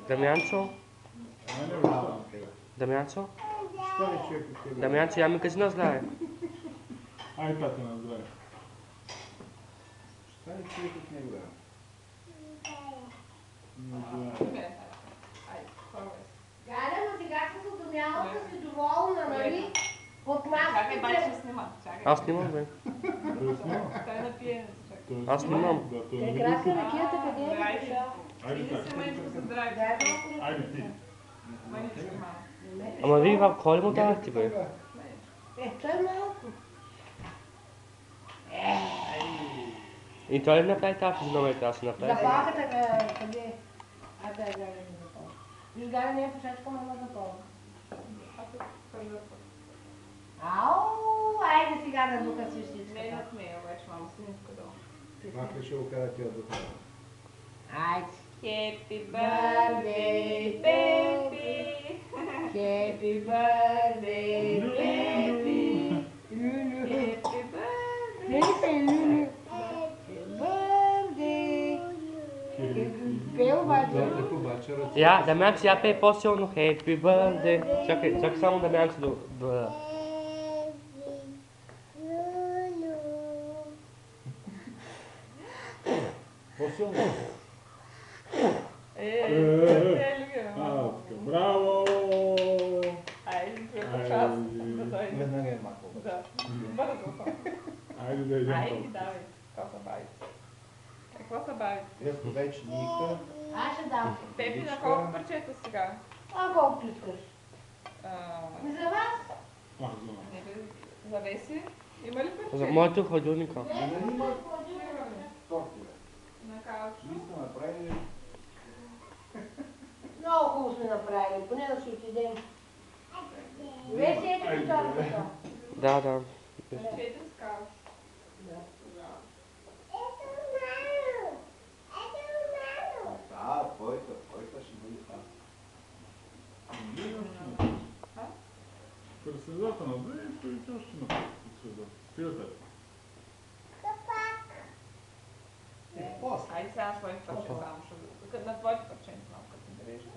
Дамянчо? Дамянчо? Що ли човек от тебе? Дамянчо, я ми кажи на здраве. Ай, тате, на здраве. Що ли човек от него? Галя, но сега като Домяната си доволна, нали? Под маската. Чакай, бай ще снима. Чакай. Аз снимам, бе. Той снима. Той напие. Чакай. Аз снимам. Да, той е Прекрасна на ракията, къде е Айде. дошъл? Айде Иди така. се менчко за здраве. Дай малко да Айде ти. Мъничко малко. Ама вие какво ли му давахте, бе? той малко. И той ли направи тази физиономия, трябва да се направи? Заплахата къде е? А да, Галя не запълва. Виж, Галя не е пушачка, но ма запълва. Ау, айде сега да духа си Не всичката. над нея, вече мамо си не иска долу. Пак ли ще го кара тя духа? Айде. Happy birthday, baby. Happy birthday, baby. Happy birthday. Happy birthday. Пел обаче. Така обаче ръце. Я, Дамянчо, я пей по-силно. Happy birthday. Чакай само Дамянчо да... По-силно. Така, браво! Айде, това част да дойде. Веднага е махал. Да, бързо. Айде да идем Айде, там. давай. Какво се бавите? Какво се бавите? Ето вече ника. Аз ще дам. Пепи, на колко парчета сега? А колко искаш? А, И за вас? Ах, знам. не бе, завеси. Има ли За парчета? моето хладилника. Да има торти. На кауч. Ние сме направили. Много хубаво сме направили, поне да си отидем. Веси ето ти тортата. Да, да. 4 с кауч. Да, твоята ще бъде там. При средата на две и той тя ще направи при средата. Пията. После. Айде сега на твоите парчета само ще... На твоите парчета малко, като не виждаш.